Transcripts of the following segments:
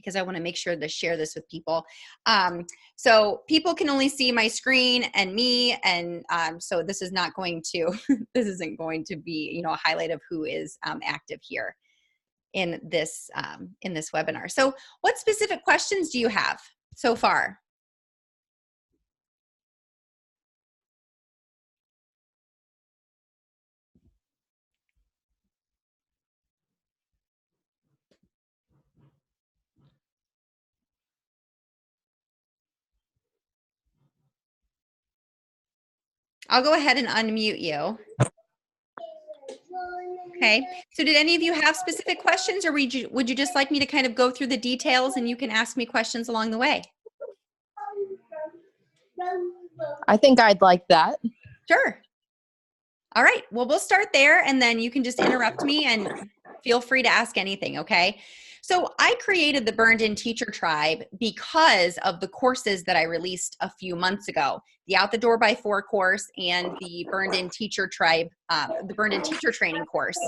because I want to make sure to share this with people. So people can only see my screen and me, and so this is not going to, this isn't going to be, you know, a highlight of who is active here in this webinar. So what specific questions do you have so far? I'll go ahead and unmute you. Okay, so did any of you have specific questions, or would you just like me to kind of go through the details and you can ask me questions along the way? I think I'd like that. Sure. All right, well, we'll start there and then you can just interrupt me and feel free to ask anything, okay? So I created the Burned In Teacher Tribe because of the courses that I released a few months ago, the Out the Door by 4 course and the Burned In Teacher Tribe, the Burned In Teacher Training course.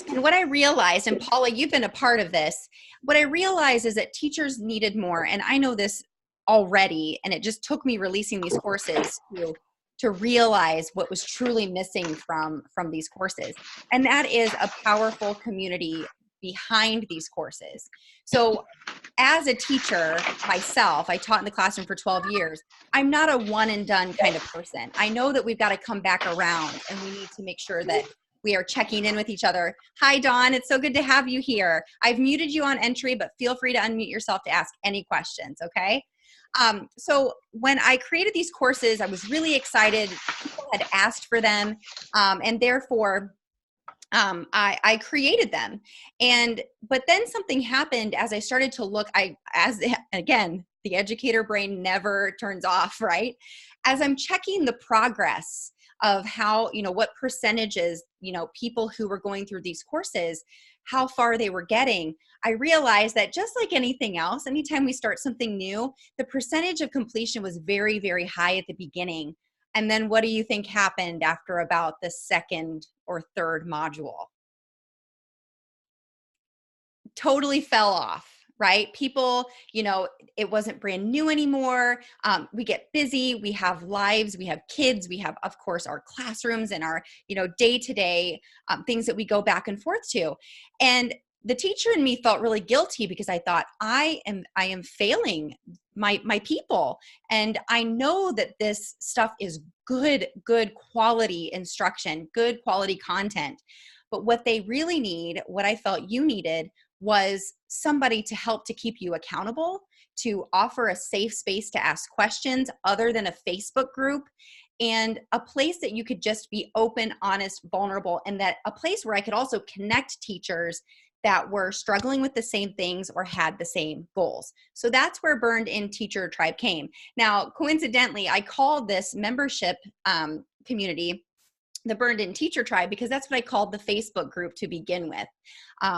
And what I realized, and Paula, you've been a part of this, what I realized is that teachers needed more, and I know this already, and it just took me releasing these courses to realize what was truly missing from these courses. And that is a powerful community behind these courses. So as a teacher myself, I taught in the classroom for 12 years. I'm not a one and done kind of person. I know that we've got to come back around and we need to make sure that we are checking in with each other. Hi, Dawn. It's so good to have you here. I've muted you on entry, but feel free to unmute yourself to ask any questions, okay? So when I created these courses, I was really excited. People had asked for them, and therefore I created them. But then something happened as I started to look. Again, the educator brain never turns off, right? As I'm checking the progress of how, you know, what percentages, you know, people who were going through these courses, how far they were getting, I realized that just like anything else, anytime we start something new, the percentage of completion was very, very high at the beginning. And then what do you think happened after about the second or third module? Totally fell off, right? People, you know, it wasn't brand new anymore. We get busy, we have lives, we have kids, we have, of course, our classrooms and our, you know, day-to-day things that we go back and forth to. And the teacher in me felt really guilty because I thought I am failing my people. And I know that this stuff is good quality instruction, good quality content. But what they really need, what I felt you needed, was somebody to help to keep you accountable, to offer a safe space to ask questions other than a Facebook group, and a place that you could just be open, honest, vulnerable, and that a place where I could also connect teachers that were struggling with the same things or had the same goals. So that's where Burned In Teacher Tribe came. Now, coincidentally, I called this membership community the Burned In Teacher Tribe because that's what I called the Facebook group to begin with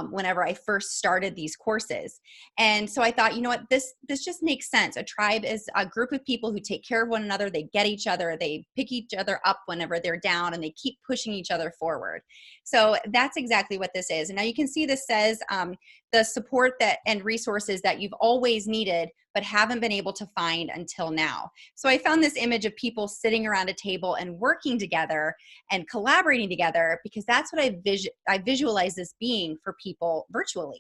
whenever I first started these courses. And so I thought, you know what, this just makes sense. A tribe is a group of people who take care of one another, they get each other, they pick each other up whenever they're down, and they keep pushing each other forward. So that's exactly what this is. And now you can see this says the support that and resources that you've always needed but haven't been able to find until now. So I found this image of people sitting around a table and working together and collaborating together because that's what I visualize this being for people virtually.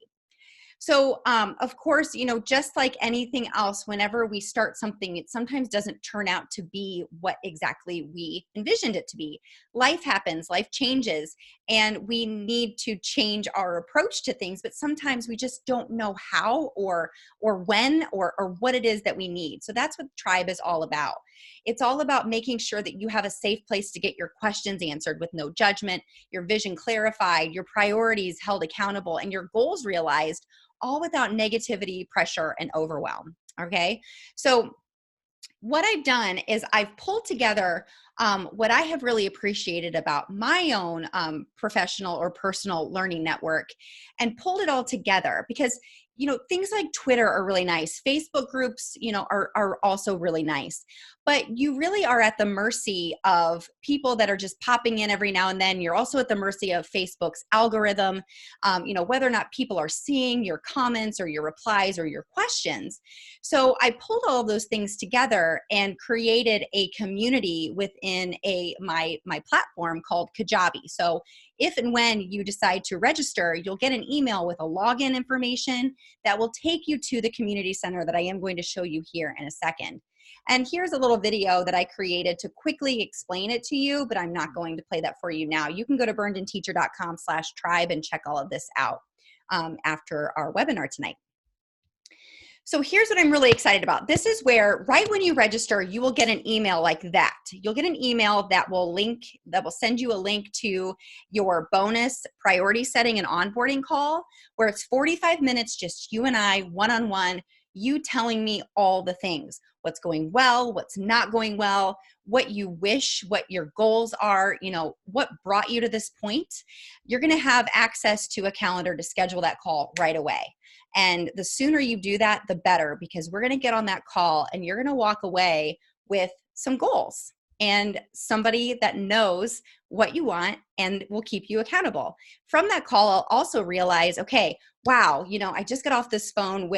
So, of course, you know, just like anything else, whenever we start something, it sometimes doesn't turn out to be what exactly we envisioned it to be. Life happens, life changes, and we need to change our approach to things, but sometimes we just don't know how or when or what it is that we need. So that's what Tribe is all about. It's all about making sure that you have a safe place to get your questions answered with no judgment, your vision clarified, your priorities held accountable, and your goals realized, all without negativity, pressure, and overwhelm, okay? So what I've done is I've pulled together what I have really appreciated about my own professional or personal learning network and pulled it all together because, you know, things like Twitter are really nice. Facebook groups, you know, are also really nice. But you really are at the mercy of people that are just popping in every now and then. You're also at the mercy of Facebook's algorithm, you know, whether or not people are seeing your comments or your replies or your questions. So I pulled all of those things together and created a community within my platform called Kajabi. So if and when you decide to register, you'll get an email with a login information that will take you to the community center that I am going to show you here in a second. And here's a little video that I created to quickly explain it to you, but I'm not going to play that for you now. You can go to burnedinteacher.com/tribe and check all of this out after our webinar tonight. So here's what I'm really excited about. This is where right when you register, you will get an email like that. You'll get an email that will send you a link to your bonus priority setting and onboarding call, where it's 45 minutes, just you and I, one-on-one, you telling me all the things, what's going well, what's not going well, what you wish, what your goals are, you know, what brought you to this point. You're going to have access to a calendar to schedule that call right away. And the sooner you do that, the better, because we're going to get on that call and you're going to walk away with some goals and somebody that knows what you want and will keep you accountable. From that call, I'll also realize, okay, wow, you know, I just got off this phone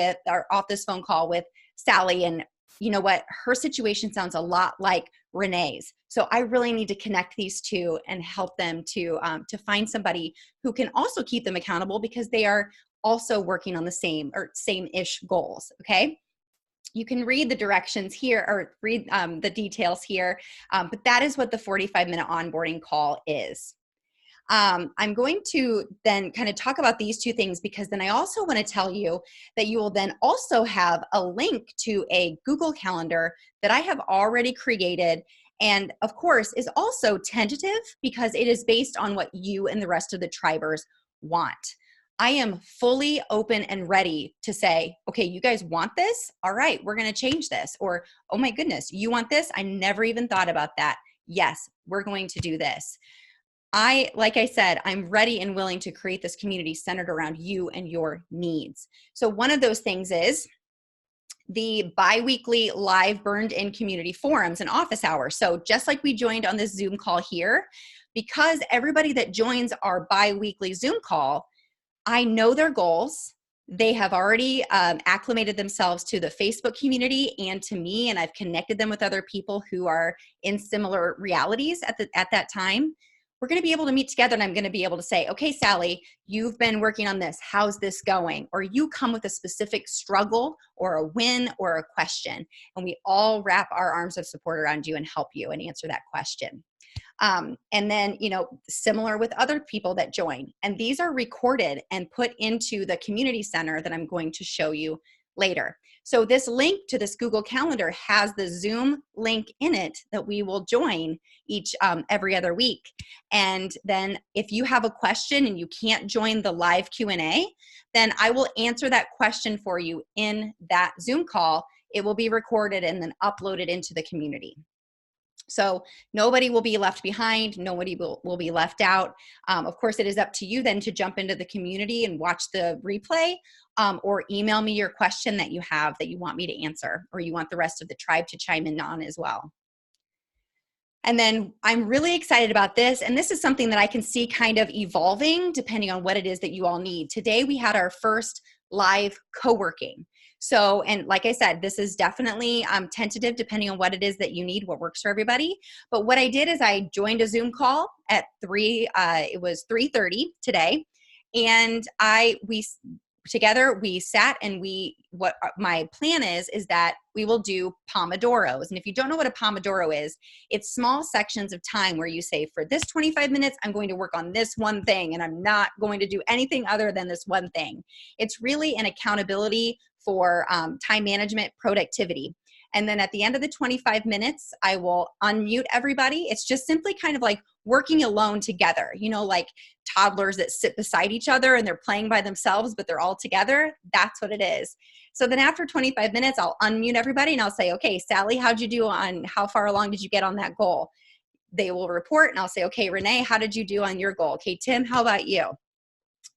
call with Sally, and you know what? Her situation sounds a lot like Renee's. So I really need to connect these two and help them to find somebody who can also keep them accountable, because they are also working on the same-ish goals, okay? You can read the directions here or read the details here, but that is what the 45-minute onboarding call is. I'm going to then kind of talk about these two things, because then I also want to tell you that you will then also have a link to a Google Calendar that I have already created, and of course is also tentative because it is based on what you and the rest of the tribers want. I am fully open and ready to say, okay, you guys want this? All right, we're going to change this. Or, oh my goodness, you want this? I never even thought about that. Yes, we're going to do this. Like I said, I'm ready and willing to create this community centered around you and your needs. So one of those things is the bi-weekly live burned in community forums and office hours. So just like we joined on this Zoom call here, because everybody that joins our bi-weekly Zoom call, I know their goals. They have already acclimated themselves to the Facebook community and to me, and I've connected them with other people who are in similar realities at that time. We're going to be able to meet together, and I'm going to be able to say, okay, Sally, you've been working on this. How's this going? Or you come with a specific struggle or a win or a question, and we all wrap our arms of support around you and help you and answer that question. And then, you know, similar with other people that join. And these are recorded and put into the community center that I'm going to show you later. So this link to this Google Calendar has the Zoom link in it that we will join every other week. And then if you have a question and you can't join the live Q&A, then I will answer that question for you in that Zoom call. It will be recorded and then uploaded into the community. So nobody will be left behind. Nobody will be left out. Of course, it is up to you then to jump into the community and watch the replay, or email me your question that you have that you want me to answer, or you want the rest of the tribe to chime in on as well. And then I'm really excited about this. And this is something that I can see kind of evolving depending on what it is that you all need. Today, we had our first live co-working. So, and like I said, this is definitely tentative depending on what it is that you need, what works for everybody. But what I did is I joined a Zoom call at it was 3:30 today. And we sat and what my plan is that we will do Pomodoros. And if you don't know what a Pomodoro is, it's small sections of time where you say, for this 25 minutes, I'm going to work on this one thing, and I'm not going to do anything other than this one thing. It's really an accountability for time management, productivity. And then at the end of the 25 minutes, I will unmute everybody. It's just simply kind of like working alone together, you know, like toddlers that sit beside each other and they're playing by themselves, but they're all together. That's what it is. So then after 25 minutes, I'll unmute everybody and I'll say, okay, Sally, how'd you do on how far along did you get on that goal? They will report and I'll say, okay, Renee, how did you do on your goal? Okay, Tim, how about you?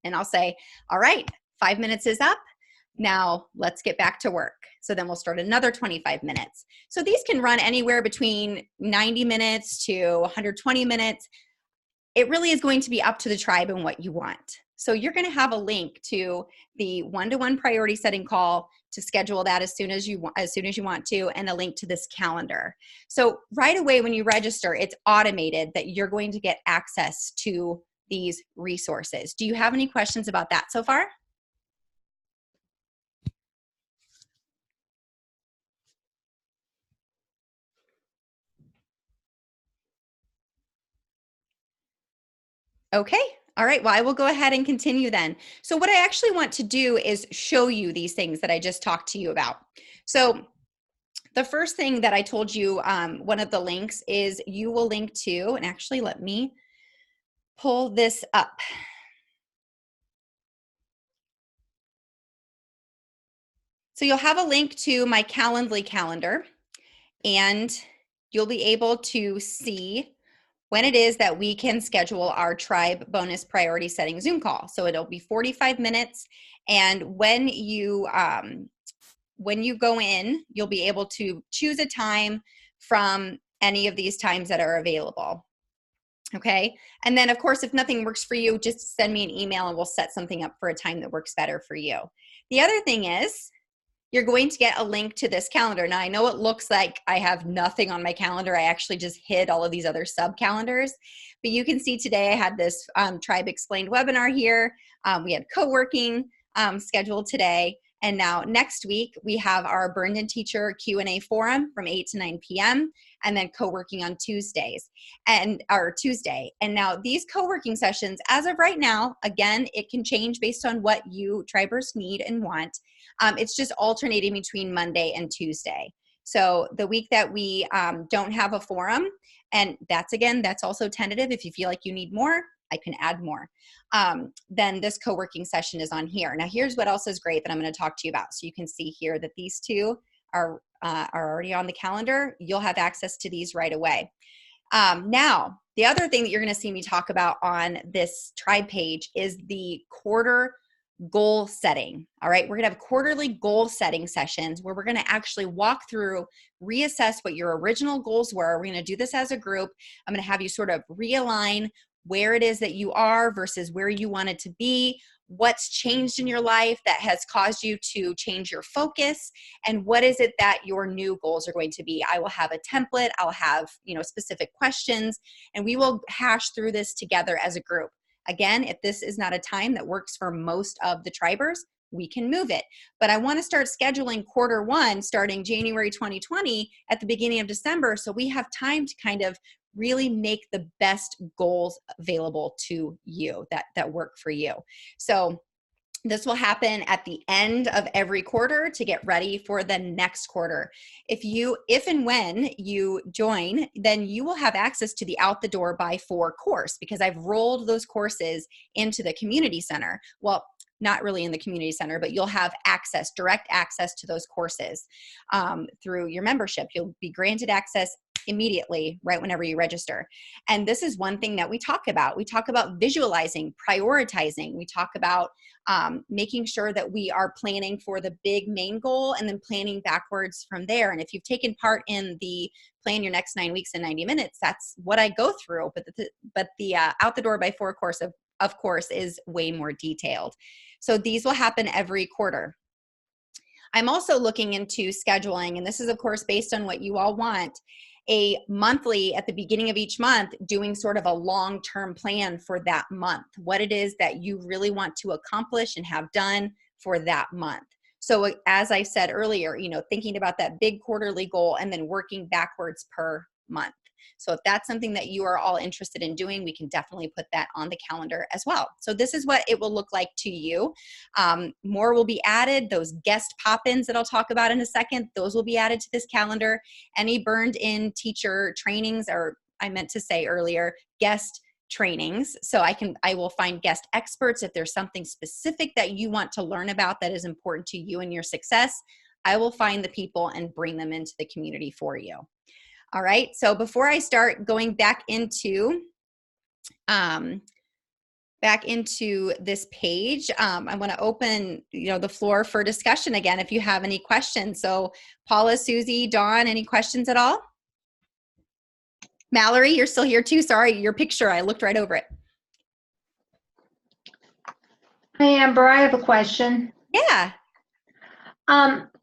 And I'll say, all right, 5 minutes is up. Now let's get back to work. So then we'll start another 25 minutes. So these can run anywhere between 90 minutes to 120 minutes. It really is going to be up to the tribe and what you want. So you're going to have a link to the one-to-one priority setting call to schedule that as soon as you want to, and a link to this calendar. So right away when you register, it's automated that you're going to get access to these resources. Do you have any questions about that so far? Okay. All right. Well, I will go ahead and continue then. So what I actually want to do is show you these things that I just talked to you about. So the first thing that I told you, one of the links is you will link to, and actually let me pull this up. So you'll have a link to my Calendly calendar, and you'll be able to see when it is that we can schedule our tribe bonus priority setting Zoom call. So it'll be 45 minutes. And when you go in, you'll be able to choose a time from any of these times that are available. Okay. And then of course, if nothing works for you, just send me an email and we'll set something up for a time that works better for you. The other thing is, you're going to get a link to this calendar. Now, I know it looks like I have nothing on my calendar. I actually just hid all of these other sub calendars. But you can see today I had this Tribe Explained webinar here. We had co-working scheduled today. And now next week, we have our Burned In Teacher Q&A forum from 8 to 9 p.m. and then co-working on Tuesdays and Tuesday. And now these co-working sessions, as of right now, again, it can change based on what you tribers need and want. It's just alternating between Monday and Tuesday. So the week that we don't have a forum, and that's also tentative. If you feel like you need more, I can add more. Then this co-working session is on here. Now here's what else is great that I'm going to talk to you about. So you can see here that these two are already on the calendar. You'll have access to these right away. Now, the other thing that you're going to see me talk about on this tribe page is the quarter goal setting. All right, we're going to have quarterly goal setting sessions where we're going to actually walk through, reassess what your original goals were. We're going to do this as a group. I'm going to have you sort of realign where it is that you are versus where you want it to be, what's changed in your life that has caused you to change your focus, and what is it that your new goals are going to be. I will have a template, I'll have, specific questions, and we will hash through this together as a group. Again, if this is not a time that works for most of the tribers, we can move it. But I want to start scheduling quarter one starting January 2020 at the beginning of December, so we have time to kind of really make the best goals available to you that work for you. So this will happen at the end of every quarter to get ready for the next quarter. If and when you join, then you will have access to the Out the Door by 4 course, because I've rolled those courses into the community center. Well, not really in the community center, but you'll have direct access to those courses through your membership. You'll be granted access immediately, right whenever you register. And this is one thing that we talk about. We talk about visualizing, prioritizing. We talk about making sure that we are planning for the big main goal and then planning backwards from there. And if you've taken part in the Plan Your Next 9 Weeks in 90 Minutes, that's what I go through. But the Out the Door by 4 course, of course, is way more detailed. So these will happen every quarter. I'm also looking into scheduling, and this is, of course, based on what you all want, a monthly at the beginning of each month, doing sort of a long-term plan for that month, what it is that you really want to accomplish and have done for that month. So as I said earlier, thinking about that big quarterly goal and then working backwards per month. So if that's something that you are all interested in doing, we can definitely put that on the calendar as well. So this is what it will look like to you. More will be added. Those guest pop-ins that I'll talk about in a second, those will be added to this calendar. Any burned in teacher trainings, or I meant to say earlier, guest trainings. So I will find guest experts. If there's something specific that you want to learn about that is important to you and your success, I will find the people and bring them into the community for you. All right. So before I start going back into this page, I want to open, the floor for discussion again, if you have any questions. So Paula, Susie, Dawn, any questions at all? Mallory, you're still here too. Sorry, your picture, I looked right over it. Hey, Amber, I have a question. Yeah.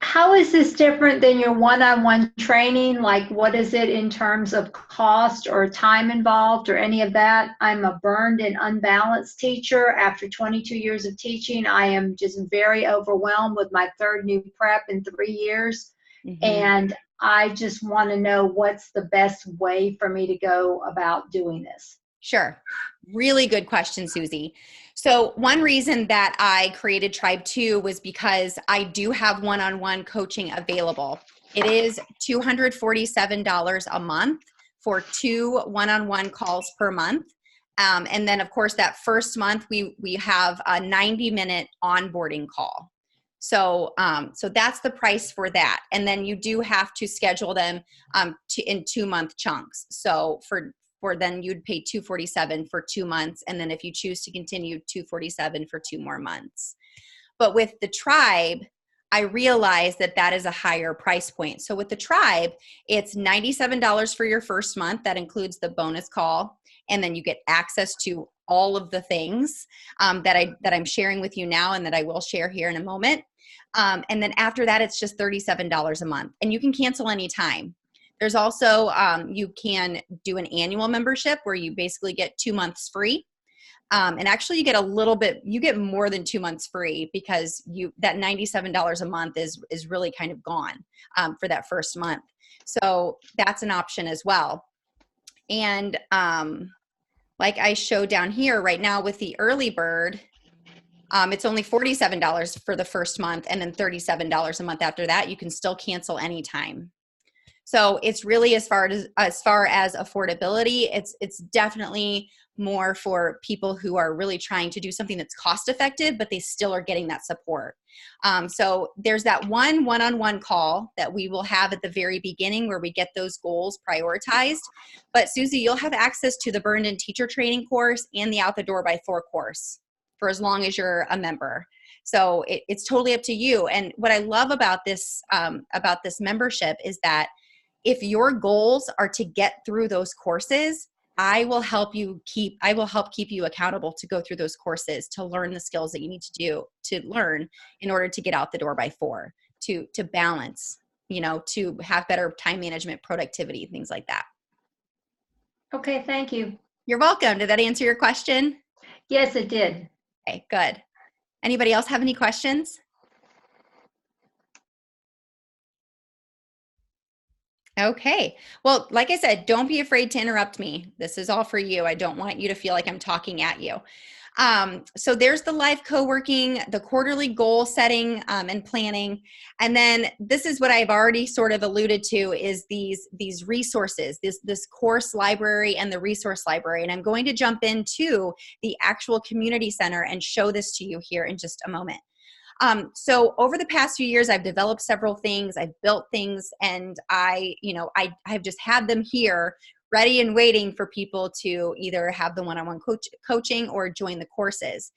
How is this different than your one-on-one training? Like, what is it in terms of cost or time involved or any of that? I'm a burned and unbalanced teacher. After 22 years of teaching, I am just very overwhelmed with my third new prep in 3 years. Mm-hmm. And I just want to know what's the best way for me to go about doing this. Sure. Really good question, Susie. So one reason that I created Tribe 2 was because I do have one-on-one coaching available. It is $247 a month for 2 one-on-one calls per month. And then of course that first month we have a 90-minute onboarding call. So that's the price for that. And then you do have to schedule them in 2-month chunks. So for then you'd pay $247 for 2 months. And then if you choose to continue, $247 for 2 more months. But with the Tribe, I realized that is a higher price point. So with the Tribe, it's $97 for your first month. That includes the bonus call. And then you get access to all of the things that I'm sharing with you now and that I will share here in a moment. And then after that, it's just $37 a month. And you can cancel anytime. There's also, you can do an annual membership where you basically get 2 months free. And actually you get more than 2 months free because that $97 a month is really kind of gone for that first month. So that's an option as well. And like I show down here right now with the early bird, it's only $47 for the first month and then $37 a month after that. You can still cancel anytime. So it's really as far as affordability, it's definitely more for people who are really trying to do something that's cost effective, but they still are getting that support. So there's that one-on-one call that we will have at the very beginning where we get those goals prioritized. But Susie, you'll have access to the Burned In Teacher Training course and the Out the Door by 4 course for as long as you're a member. So it's totally up to you. And what I love about this membership is that if your goals are to get through those courses, I will help keep you accountable to go through those courses, to learn the skills that you need to learn in order to get out the door by 4, to balance, to have better time management, productivity, things like that. Okay, thank you. You're welcome. Did that answer your question? Yes, it did. Okay, good. Anybody else have any questions? Okay. Well, like I said, don't be afraid to interrupt me. This is all for you. I don't want you to feel like I'm talking at you. So there's the live co-working, the quarterly goal setting and planning. And then this is what I've already sort of alluded to is these resources, this course library and the resource library. And I'm going to jump into the actual community center and show this to you here in just a moment. So over the past few years, I've developed several things, I've built things, and I've just had them here ready and waiting for people to either have the one-on-one coaching or join the courses.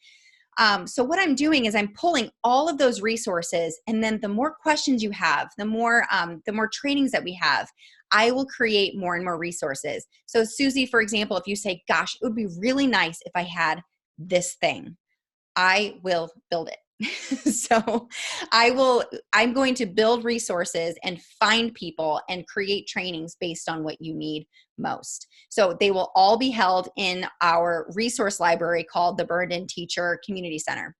So what I'm doing is I'm pulling all of those resources, and then the more questions you have, the more trainings that we have, I will create more and more resources. So Susie, for example, if you say, gosh, it would be really nice if I had this thing, I will build it. So I'm going to build resources and find people and create trainings based on what you need most. So they will all be held in our resource library called the Burned In Teacher Community Center.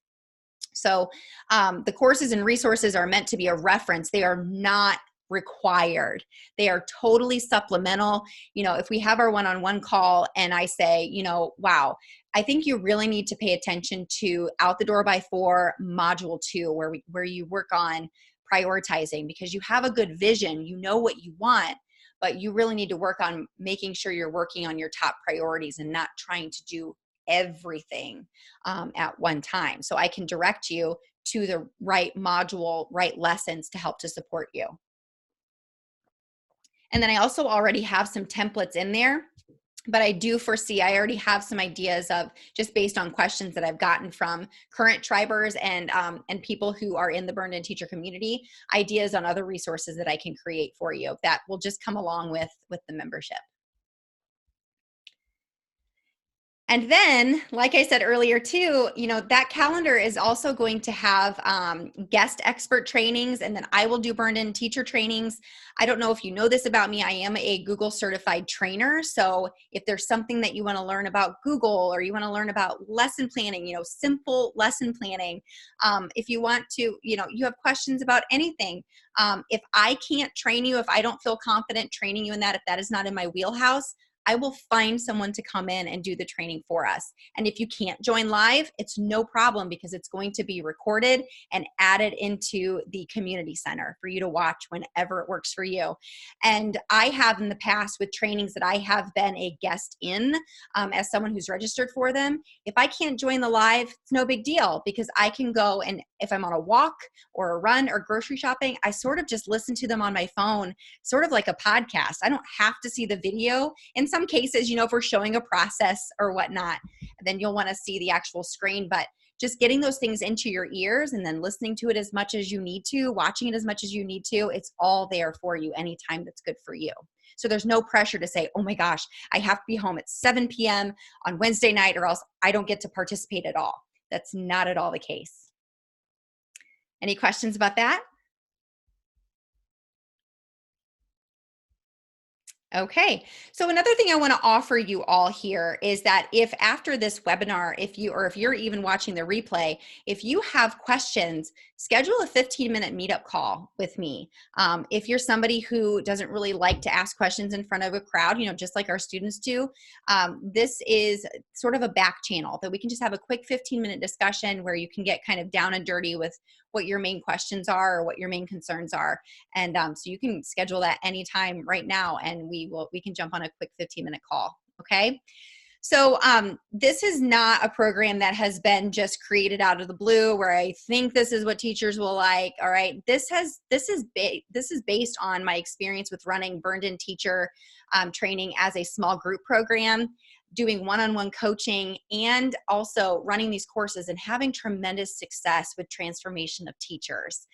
So the courses and resources are meant to be a reference. They are not required. They are totally supplemental. You know, if we have our one-on-one call and I say, you know, wow, I think you really need to pay attention to Out the Door by 4 module 2, where you work on prioritizing, because you have a good vision, you know what you want, but you really need to work on making sure you're working on your top priorities and not trying to do everything at one time. So I can direct you to the right module, right lessons to help to support you. And then I also already have some templates in there, but I do foresee, I already have some ideas of, just based on questions that I've gotten from current tribers and people who are in the Burned In Teacher community, ideas on other resources that I can create for you that will just come along with the membership. And then, like I said earlier too, you know, that calendar is also going to have guest expert trainings, and then I will do Burned In Teacher trainings. I don't know if you know this about me, I am a Google certified trainer. So if there's something that you want to learn about Google, or you want to learn about lesson planning, you know, simple lesson planning, if you want to, you know, you have questions about anything, if I can't train you, if I don't feel confident training you in that, if that is not in my wheelhouse, I will find someone to come in and do the training for us. And if you can't join live, it's no problem, because it's going to be recorded and added into the community center for you to watch whenever it works for you. And I have in the past with trainings that I have been a guest in as someone who's registered for them. If I can't join the live, it's no big deal, because I can go, and if I'm on a walk or a run or grocery shopping, I sort of just listen to them on my phone, sort of like a podcast. I don't have to see the video. In some cases, you know, if we're showing a process or whatnot, then you'll want to see the actual screen. But just getting those things into your ears and then listening to it as much as you need to, watching it as much as you need to, it's all there for you anytime that's good for you. So there's no pressure to say, oh my gosh, I have to be home at 7 p.m. on Wednesday night or else I don't get to participate at all. That's not at all the case. Any questions about that? Okay, so another thing I want to offer you all here is that if after this webinar, if you're even watching the replay, if you have questions, schedule a 15-minute meetup call with me. If you're somebody who doesn't really like to ask questions in front of a crowd, you know, just like our students do, this is sort of a back channel that we can just have a quick 15-minute discussion where you can get kind of down and dirty with what your main questions are or what your main concerns are. And so you can schedule that anytime right now, and we can jump on a quick 15-minute call. Okay. So this is not a program that has been just created out of the blue where I think this is what teachers will like. All right. This is based on my experience with running Burned In Teacher training as a small group program, doing one-on-one coaching, and also running these courses and having tremendous success with transformation of teachers.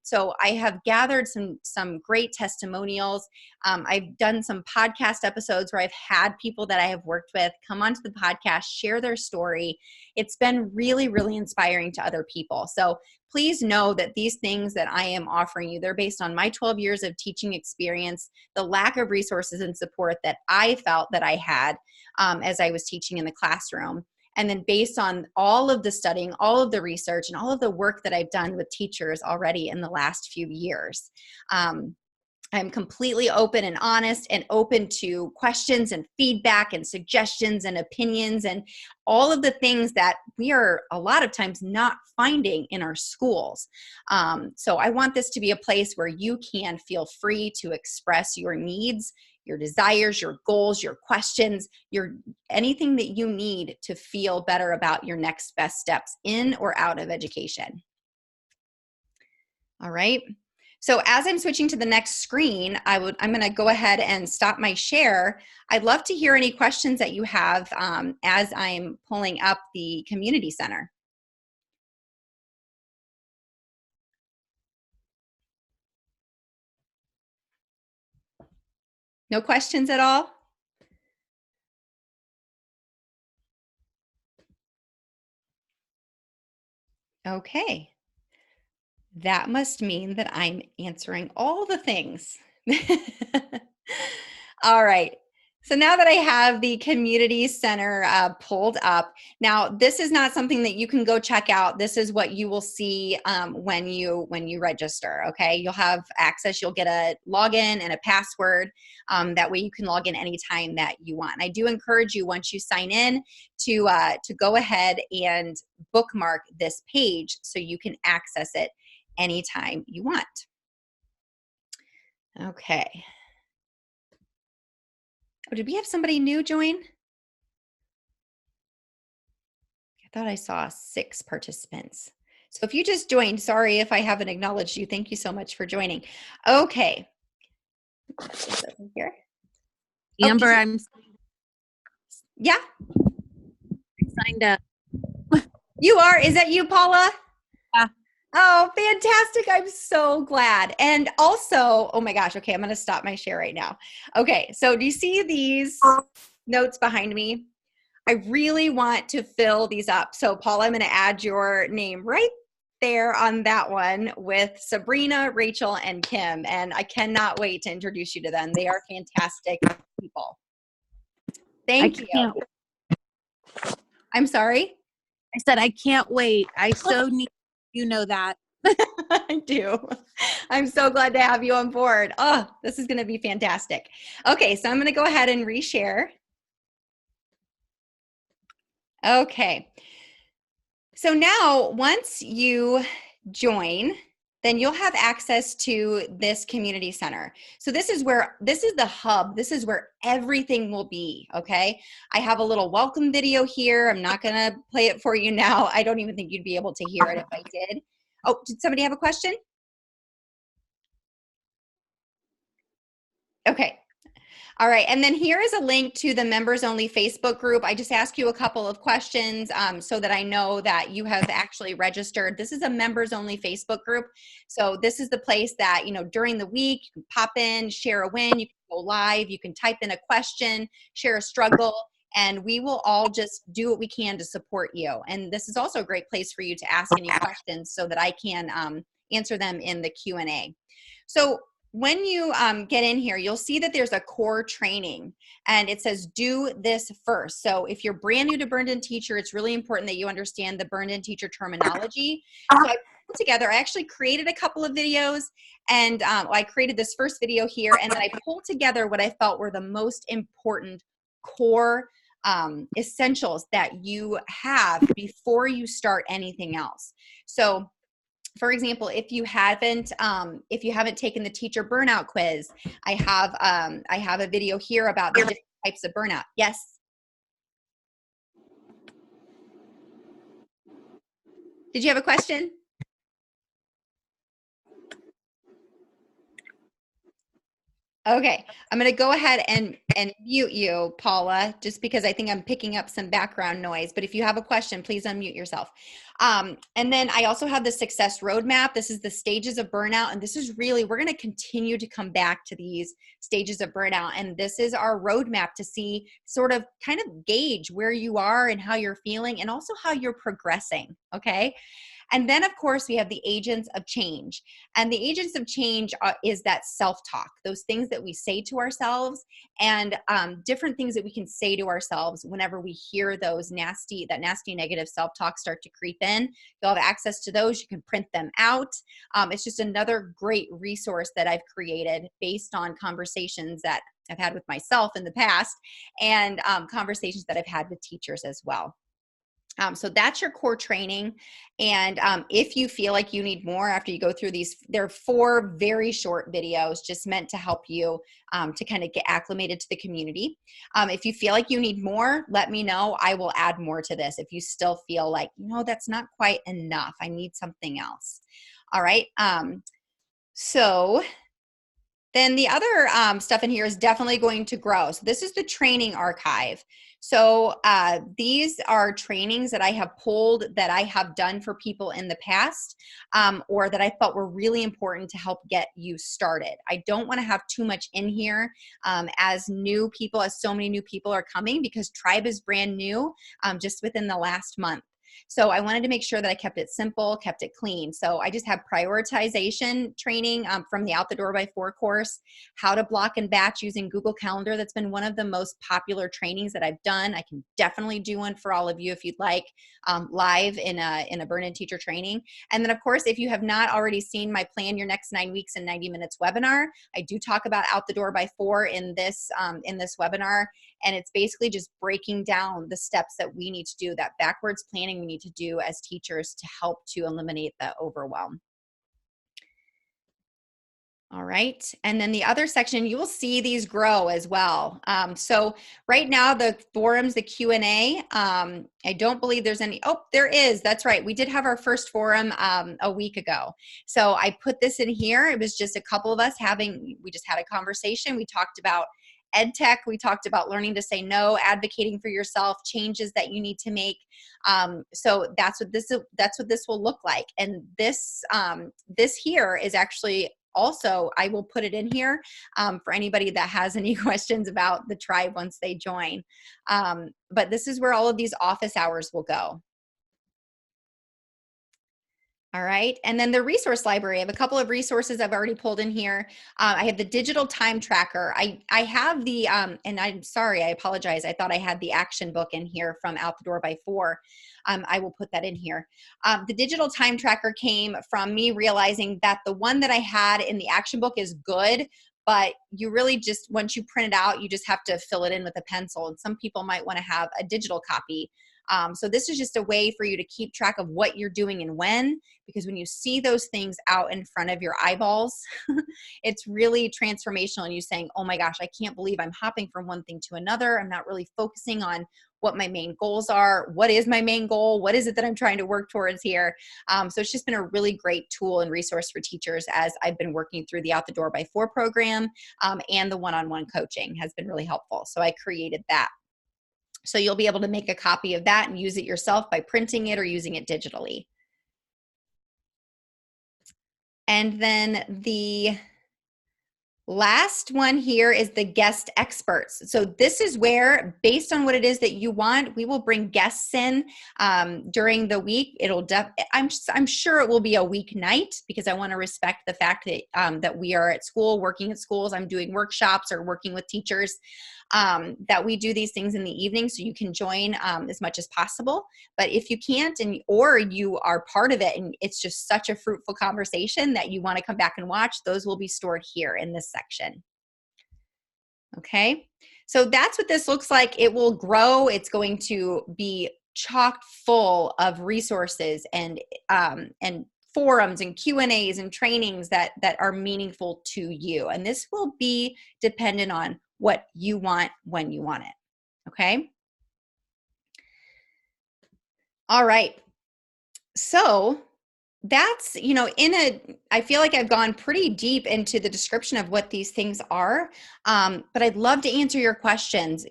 So I have gathered some great testimonials. I've done some podcast episodes where I've had people that I have worked with come onto the podcast, share their story. It's been really, really inspiring to other people. So please know that these things that I am offering you, they're based on my 12 years of teaching experience, the lack of resources and support that I felt that I had as I was teaching in the classroom. And then based on all of the studying, all of the research, and all of the work that I've done with teachers already in the last few years. I'm completely open and honest and open to questions and feedback and suggestions and opinions and all of the things that we are a lot of times not finding in our schools. So I want this to be a place where you can feel free to express your needs, your desires, your goals, your questions, anything that you need to feel better about your next best steps in or out of education. All right. So as I'm switching to the next screen, I'm going to go ahead and stop my share. I'd love to hear any questions that you have as I'm pulling up the community center. No questions at all? Okay. That must mean that I'm answering all the things. All right. So now that I have the community center pulled up, now this is not something that you can go check out. This is what you will see when you register. Okay, you'll have access. You'll get a login and a password. That way you can log in anytime that you want. And I do encourage you, once you sign in, to go ahead and bookmark this page so you can access it anytime you want. Okay. Oh, did we have somebody new join? I thought I saw 6 participants. So if you just joined, sorry if I haven't acknowledged you. Thank you so much for joining. Okay. Here. Amber, Oh, yeah. signed up. You are? Is that you, Paula? Yeah. Oh, fantastic. I'm so glad. And also, oh my gosh, okay, I'm going to stop my share right now. Okay, so do you see these notes behind me? I really want to fill these up. So Paula, I'm going to add your name right there on that one with Sabrina, Rachel, and Kim. And I cannot wait to introduce you to them. They are fantastic people. Thank you. I'm sorry? I said, I can't wait. I so need you know that. I do. I'm so glad to have you on board. Oh, this is going to be fantastic. Okay, so I'm going to go ahead and reshare. Okay. So now once you join, then you'll have access to this community center. So this is the hub. This is where everything will be, okay? I have a little welcome video here. I'm not gonna play it for you now. I don't even think you'd be able to hear it if I did. Oh, did somebody have a question? Okay. All right, and then here is a link to the members only Facebook group. I just ask you a couple of questions so that I know that you have actually registered. This is a members only Facebook group. So this is the place that, you know, during the week, you can pop in, share a win, you can go live, you can type in a question, share a struggle, and we will all just do what we can to support you. And this is also a great place for you to ask any questions so that I can answer them in the Q&A. So when you get in here, you'll see that there's a core training and it says do this first. So if you're brand new to Burned-In Teacher, it's really important that you understand the Burned-In Teacher terminology. So I put together, I actually created a couple of videos and I created this first video here and then I pulled together what I felt were the most important core essentials that you have before you start anything else. So for example, if you haven't taken the teacher burnout quiz, I have a video here about the different types of burnout. Yes. Did you have a question? Okay, I'm going to go ahead and mute you, Paula, just because I think I'm picking up some background noise. But if you have a question, please unmute yourself. And then I also have the success roadmap. This is the stages of burnout. And this is really, we're going to continue to come back to these stages of burnout. And this is our roadmap to see sort of kind of gauge where you are and how you're feeling and also how you're progressing. Okay. And then, of course, we have the agents of change. And the agents of change is that self-talk, those things that we say to ourselves and different things that we can say to ourselves whenever we hear that nasty negative self-talk start to creep in. You'll have access to those. You can print them out. It's just another great resource that I've created based on conversations that I've had with myself in the past and conversations that I've had with teachers as well. So that's your core training. And if you feel like you need more after you go through these, there are 4 very short videos just meant to help you to kind of get acclimated to the community. If you feel like you need more, let me know. I will add more to this if you still feel like, no, that's not quite enough. I need something else. All right. So then the other stuff in here is definitely going to grow. So this is the training archive. So these are trainings that I have pulled that I have done for people in the past or that I felt were really important to help get you started. I don't want to have too much in here as so many new people are coming because Tribe is brand new just within the last month. So I wanted to make sure that I kept it simple, kept it clean. So I just have prioritization training from the Out the Door by 4 course, how to block and batch using Google Calendar. That's been one of the most popular trainings that I've done. I can definitely do one for all of you if you'd like, live in a Burn-In Teacher training. And then of course, if you have not already seen my Plan Your Next 9 Weeks in 90 Minutes webinar, I do talk about Out the Door by 4 in this webinar. And it's basically just breaking down the steps that we need to do, that backwards planning we need to do as teachers to help to eliminate the overwhelm. All right, and then the other section, you will see these grow as well. So right now, the forums, the Q&A, I don't believe there's any, oh, there is, that's right. We did have our first forum a week ago. So I put this in here. It was just a couple of us we just had a conversation. We talked about ed tech. We talked about learning to say no, advocating for yourself, changes that you need to make. So that's what this will look like. And this here is actually also, I will put it in here for anybody that has any questions about the tribe once they join. But this is where all of these office hours will go. All right, and then the resource library. I have a couple of resources I've already pulled in here. I have the digital time tracker. I have the, and I'm sorry, I apologize. I thought I had the action book in here from Out the Door by 4. I will put that in here. The digital time tracker came from me realizing that the one that I had in the action book is good, but you really just, once you print it out, you just have to fill it in with a pencil. And some people might want to have a digital copy. So this is just a way for you to keep track of what you're doing and when, because when you see those things out in front of your eyeballs, it's really transformational, and you saying, oh my gosh, I can't believe I'm hopping from one thing to another. I'm not really focusing on what my main goals are. What is my main goal? What is it that I'm trying to work towards here? So it's just been a really great tool and resource for teachers as I've been working through the Out the Door by 4 program, and the one-on-one coaching has been really helpful. So I created that. So you'll be able to make a copy of that and use it yourself by printing it or using it digitally. And then the last one here is the guest experts. So this is where, based on what it is that you want, we will bring guests in during the week. I'm sure it will be a weeknight, because I want to respect the fact that that we are at school, working at schools. I'm doing workshops or working with teachers. That we do these things in the evening, so you can join as much as possible. But if you can't, or you are part of it and it's just such a fruitful conversation that you want to come back and watch, those will be stored here in this section. Okay, so that's what this looks like. It will grow. It's going to be chock full of resources and forums and Q&As and trainings that are meaningful to you. And this will be dependent on what you want when you want it. Okay. All right. So that's, I feel like I've gone pretty deep into the description of what these things are. But I'd love to answer your questions.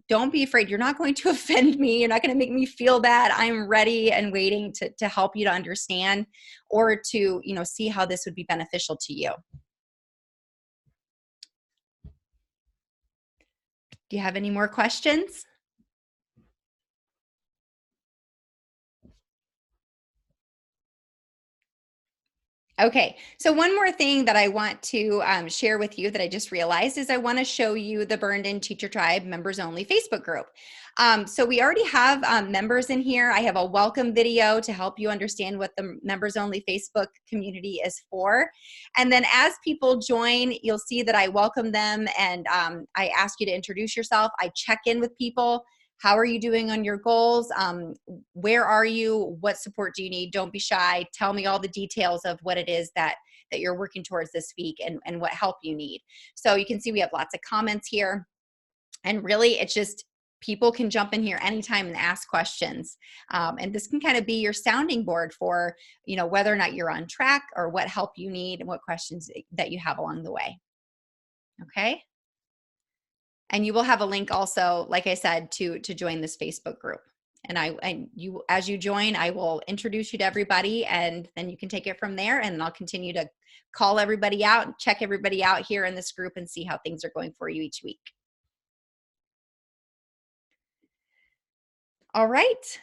Don't be afraid. You're not going to offend me. You're not going to make me feel bad. I'm ready and waiting to help you to understand, or to, see how this would be beneficial to you. Do you have any more questions? Okay, so one more thing that I want to share with you that I just realized is I want to show you the Burned-In Teacher Tribe members only Facebook group. So we already have members in here. I have a welcome video to help you understand what the members only Facebook community is for. And then as people join, you'll see that I welcome them, and I ask you to introduce yourself. I check in with people. How are you doing on your goals? Where are you? What support do you need? Don't be shy. Tell me all the details of what it is that you're working towards this week, and what help you need. So you can see we have lots of comments here. And really, it's just people can jump in here anytime and ask questions. And this can kind of be your sounding board for, whether or not you're on track, or what help you need, and what questions that you have along the way. Okay. And you will have a link also, like I said, to join this Facebook group. And as you join, I will introduce you to everybody, and then you can take it from there. And I'll continue to call everybody out and check everybody out here in this group and see how things are going for you each week. All right.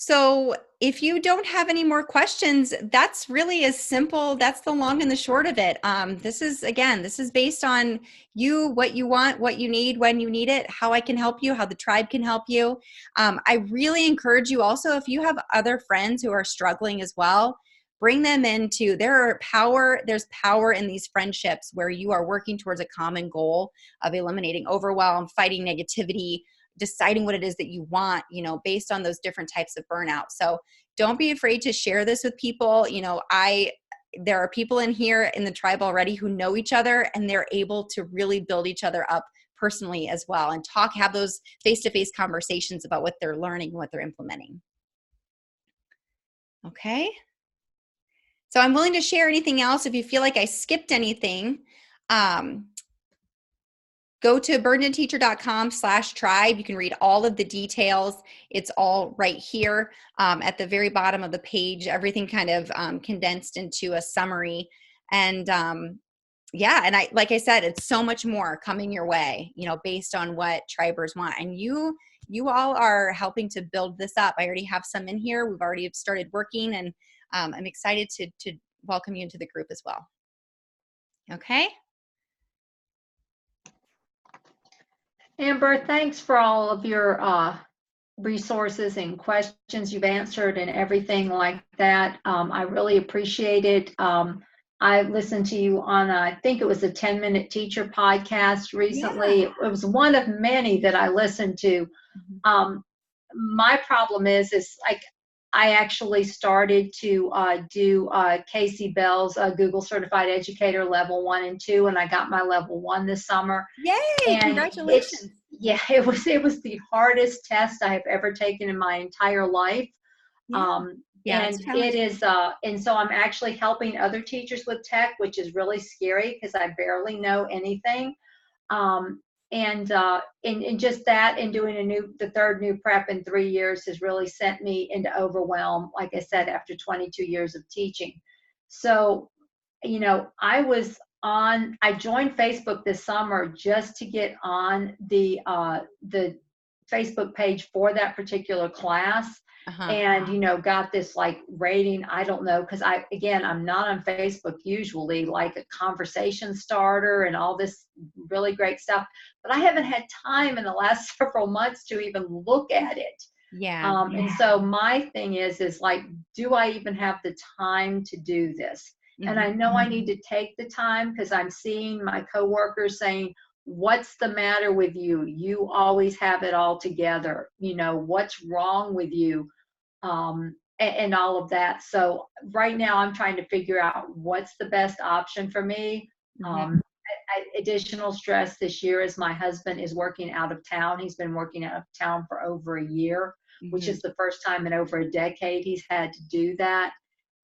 So if you don't have any more questions, that's really as simple. That's the long and the short of it. This is based on you, what you want, what you need, when you need it, how I can help you, how the tribe can help you. I really encourage you also, if you have other friends who are struggling as well, bring them into, there's power in these friendships where you are working towards a common goal of eliminating overwhelm, fighting negativity, deciding what it is that you want, based on those different types of burnout. So don't be afraid to share this with people. There are people in here in the tribe already who know each other, and they're able to really build each other up personally as well, and have those face-to-face conversations about what they're learning and what they're implementing. Okay. So I'm willing to share anything else if you feel like I skipped anything. Go to burdenedteacher.com/tribe. You can read all of the details. It's all right here at the very bottom of the page, everything kind of condensed into a summary. And like I said, it's so much more coming your way, based on what tribers want. And you all are helping to build this up. I already have some in here. We've already started working, and I'm excited to welcome you into the group as well. Okay. Amber, thanks for all of your resources and questions you've answered and everything like that. I really appreciate it. I listened to you on, I think it was a 10-minute teacher podcast recently. Yeah. It was one of many that I listened to. My problem is like, I actually started to do Casey Bell's Google Certified Educator Level 1 and 2, and I got my Level 1 this summer. Yay! And congratulations. it was the hardest test I have ever taken in my entire life. And it is, and so I'm actually helping other teachers with tech, which is really scary because I barely know anything. And just that, and doing the third new prep in 3 years has really sent me into overwhelm, like I said, after 22 years of teaching. So, I joined Facebook this summer just to get on the Facebook page for that particular class. And got this like rating. I don't know, because I'm not on Facebook usually, like a conversation starter and all this really great stuff, but I haven't had time in the last several months to even look at it. And so my thing is like, do I even have the time to do this? And I know I need to take the time, because I'm seeing my coworkers saying, what's the matter with you? You always have it all together. What's wrong with you? And all of that. So right now I'm trying to figure out what's the best option for me. Additional stress this year is my husband is working out of town. He's been working out of town for over a year, which is the first time in over a decade he's had to do that.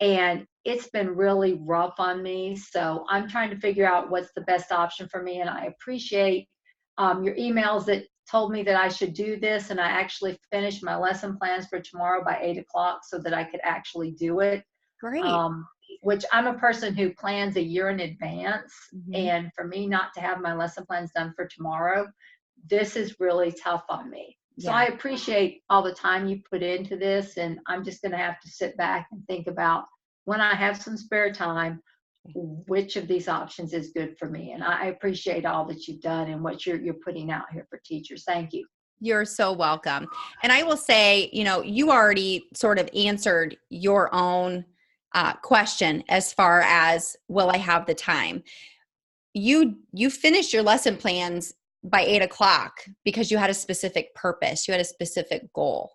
And it's been really rough on me. So I'm trying to figure out what's the best option for me. And I appreciate your emails that told me that I should do this. And I actually finished my lesson plans for tomorrow by 8 o'clock so that I could actually do it. Great. Which I'm a person who plans a year in advance. And for me not to have my lesson plans done for tomorrow, this is really tough on me. So I appreciate all the time you put into this, and I'm just going to have to sit back and think about, when I have some spare time, which of these options is good for me. And I appreciate all that you've done and what you're putting out here for teachers. Thank you. You're so welcome. And I will say, you already sort of answered your own question as far as, will I have the time? You finished your lesson plans by 8 o'clock because you had a specific purpose. You had a specific goal.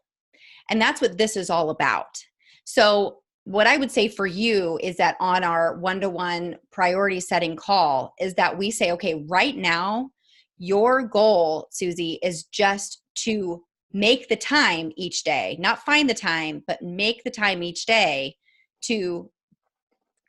And that's what this is all about. So what I would say for you is that on our one-to-one priority setting call is that we say, okay, right now, your goal, Susie, is just to make the time each day, not find the time, but make the time each day to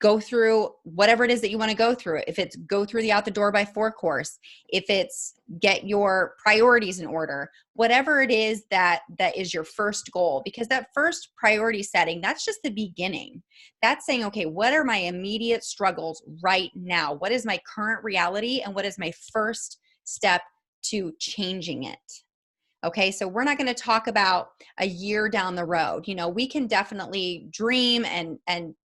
go through whatever it is that you want to go through. If it's go through the Out the Door by 4 course, if it's get your priorities in order, whatever it is that is your first goal, because that first priority setting, that's just the beginning. That's saying, okay, what are my immediate struggles right now? What is my current reality? And what is my first step to changing it? Okay, so we're not going to talk about a year down the road. You know, we can definitely dream and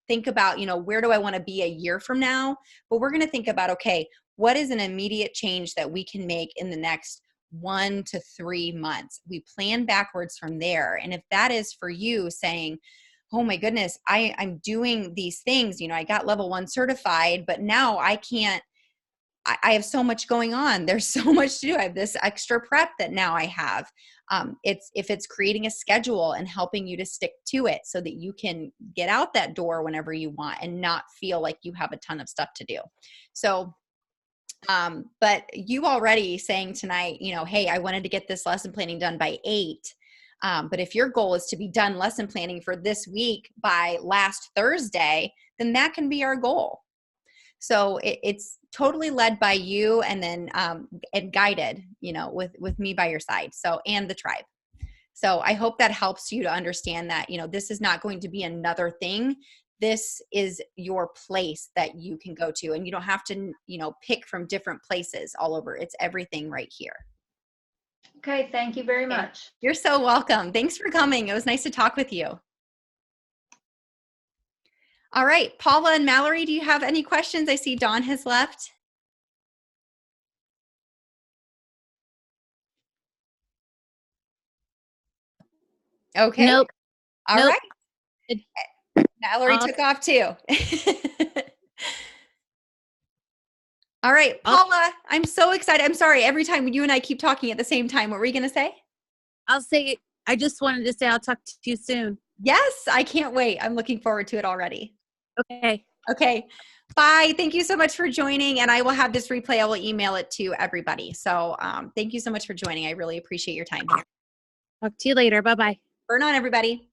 think about, you know, where do I want to be a year from now? But we're going to think about, okay, what is an immediate change that we can make in the next 1 to 3 months? We plan backwards from there. And if that is for you saying, oh my goodness, I'm doing these things, you know, I got level 1 certified, but now I can't, I have so much going on. There's so much to do. I have this extra prep that now I have. If it's creating a schedule and helping you to stick to it so that you can get out that door whenever you want and not feel like you have a ton of stuff to do. So, but you already saying tonight, you know, hey, I wanted to get this lesson planning done by 8. But if your goal is to be done lesson planning for this week by last Thursday, then that can be our goal. So it's totally led by you, and then and guided, you know, with me by your side. So, and the tribe. So I hope that helps you to understand that, you know, this is not going to be another thing. This is your place that you can go to, and you don't have to, you know, pick from different places all over. It's everything right here. Okay, thank you very Okay. much. You're so welcome. Thanks for coming. It was nice to talk with you. All right, Paula and Mallory, do you have any questions? I see Dawn has left. Okay. Nope. All Nope. right. Mallory took off too. All right, Paula, I'm so excited. I'm sorry, every time you and I keep talking at the same time. What were you going to say? I'll say, I just wanted to say I'll talk to you soon. Yes, I can't wait. I'm looking forward to it already. Okay. Okay. Bye. Thank you so much for joining. And I will have this replay. I will email it to everybody. So thank you so much for joining. I really appreciate your time. Talk to you later. Bye-bye. Burn on, everybody.